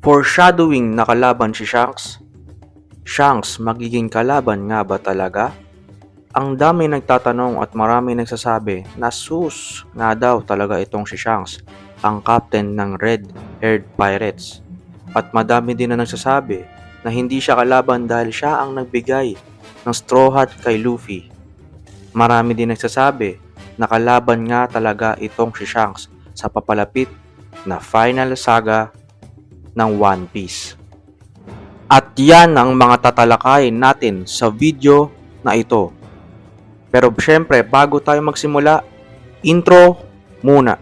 Foreshadowing na kalaban si Shanks? Shanks, magiging kalaban nga ba talaga? Ang dami nagtatanong at marami nagsasabi na sus nga daw talaga itong si Shanks, ang captain ng Red-Haired Pirates. At madami din na nagsasabi na hindi siya kalaban dahil siya ang nagbigay ng Straw Hat kay Luffy. Marami din nagsasabi na kalaban nga talaga itong si Shanks sa papalapit na final saga ng One Piece. At yan ang mga tatalakayin natin sa video na ito. Pero syempre, bago tayo magsimula, intro muna.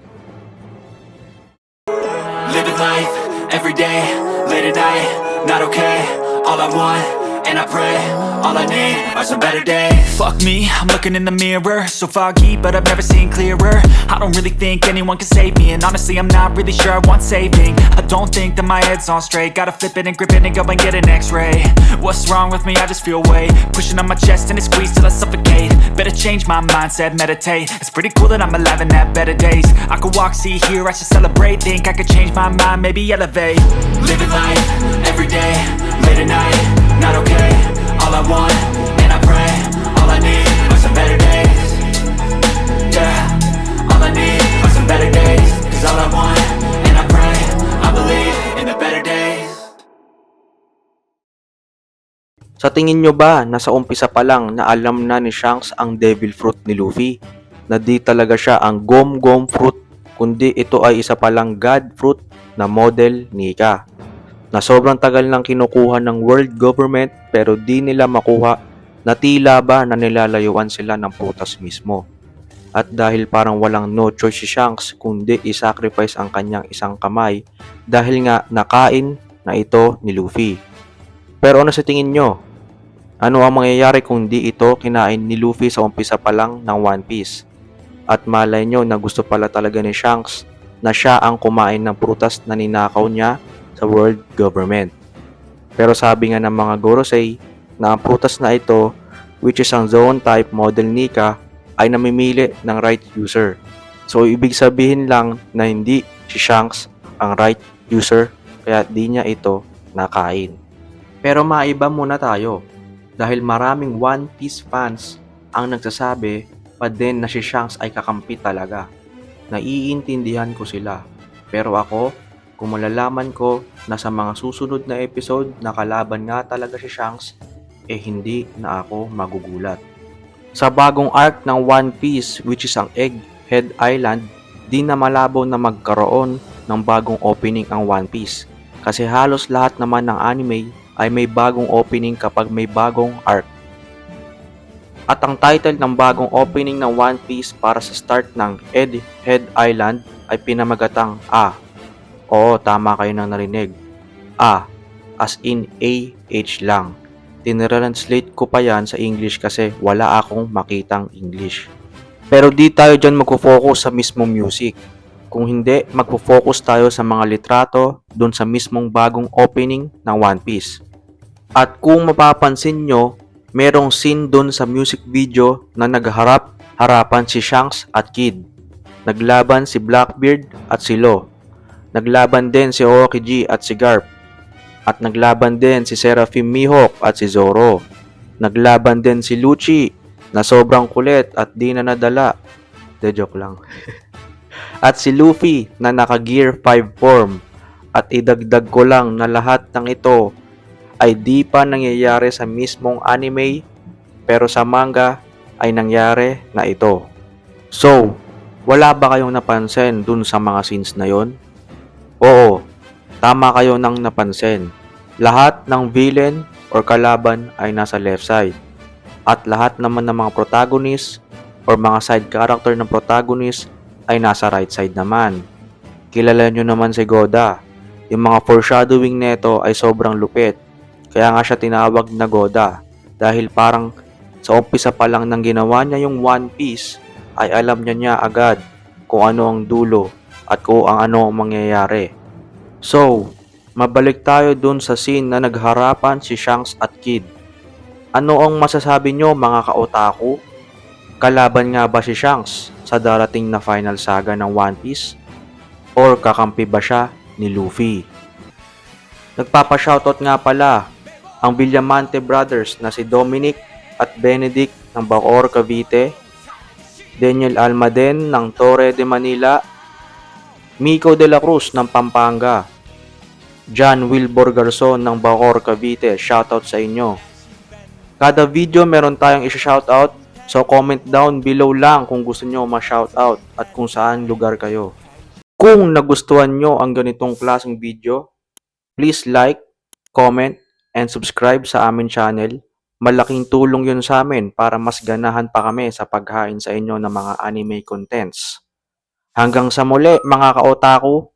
Living life, everyday, late at night, not okay. All I want, and I pray, all I need are some better days. Fuck me, I'm looking in the mirror, so foggy, but I've never seen clearer. I don't really think anyone can save me, and honestly I'm not really sure I want saving. I don't think that my head's on straight, gotta flip it and grip it and go and get an x-ray. What's wrong with me? I just feel weight pushing on my chest and it squeezes till I suffocate. Better change my mindset, meditate. It's pretty cool that I'm alive and have better days. I could walk, see, hear, I should celebrate. Think I could change my mind, maybe elevate. Living life, everyday, late at night, not okay. All I want, and I pray, all I need are some better days. Yeah, all I need are some better days. Cause all I want, and I pray, I believe in the better days. Sa tingin nyo ba na sa umpisa pa lang na alam na ni Shanks ang Devil Fruit ni Luffy? Na di talaga siya ang Gom Gom Fruit, kundi ito ay isa palang God Fruit na model Nika. Na sobrang tagal nang kinukuha ng world government pero di nila makuha, na tila ba na nilalayuan sila ng prutas mismo. At dahil parang walang no choice si Shanks kundi i-sacrifice ang kanyang isang kamay dahil nga nakain na ito ni Luffy. Pero ano sa tingin nyo? Ano ang mangyayari kung di ito kinain ni Luffy sa umpisa pa lang ng One Piece? At malay nyo na gusto pala talaga ni Shanks na siya ang kumain ng prutas na ninakaw niya sa world government. Pero sabi nga ng mga Gorosei na ang prutas na ito, which is ang Zoan type model Nika, ay namimili ng right user. So ibig sabihin lang na hindi si Shanks ang right user kaya di niya ito nakain. Pero maiba muna tayo dahil maraming One Piece fans ang nagsasabi pa din na si Shanks ay kakampi talaga. Naiintindihan ko sila. Pero ako, kung malalaman ko na sa mga susunod na episode na kalaban nga talaga si Shanks, hindi na ako magugulat. Sa bagong arc ng One Piece which is ang Egghead Island, di na malabo na magkaroon ng bagong opening ang One Piece. Kasi halos lahat naman ng anime ay may bagong opening kapag may bagong arc. At ang title ng bagong opening ng One Piece para sa start ng Egghead Island ay pinamagatang A. Oo, tama kayo nang narinig. A, as in A-H lang. Tinranslate ko pa yan sa English kasi wala akong makitang English. Pero di tayo dyan magfo-focus sa mismong music. Kung hindi, magfo-focus tayo sa mga litrato dun sa mismong bagong opening ng One Piece. At kung mapapansin nyo, merong scene dun sa music video na nagharap-harapan si Shanks at Kid. Naglaban si Blackbeard at si Law. Naglaban din si Aokiji at si Garp. At naglaban din si Seraphim Mihawk at si Zoro. Naglaban din si Lucci na sobrang kulit at di na nadala. De joke lang. At si Luffy na naka Gear 5 form. At idagdag ko lang na lahat ng ito ay di pa nangyayari sa mismong anime pero sa manga ay nangyari na ito. So, wala ba kayong napansin dun sa mga scenes na yon? Oo, tama kayo nang napansin. Lahat ng villain or kalaban ay nasa left side. At lahat naman ng mga protagonist or mga side character ng protagonist ay nasa right side naman. Kilala nyo naman si Goda. Yung mga foreshadowing neto ay sobrang lupit. Kaya nga siya tinawag na Goda. Dahil parang sa umpisa pa lang nang ginawa niya yung One Piece ay alam niya agad kung ano ang dulo at kung ano ang mangyayari. So, mabalik tayo dun sa scene na nagharapan si Shanks at Kid. Ano ang masasabi nyo mga ka-otaku? Kalaban nga ba si Shanks sa darating na final saga ng One Piece? Or kakampi ba siya ni Luffy? Nagpapa-shoutout nga pala ang Villamante brothers na si Dominic at Benedict ng Bacoor, Cavite, Daniel Almaden ng Torre de Manila, Miko de la Cruz ng Pampanga, John Wilbur Garson ng Bacoor, Cavite. Shoutout sa inyo. Kada video meron tayong isa-shoutout, so comment down below lang kung gusto nyo ma-shoutout at kung saan lugar kayo. Kung nagustuhan nyo ang ganitong klaseng video, please like, comment, and subscribe sa amin channel. Malaking tulong yun sa amin para mas ganahan pa kami sa paghain sa inyo ng mga anime contents. Hanggang sa muli mga ka-otaku,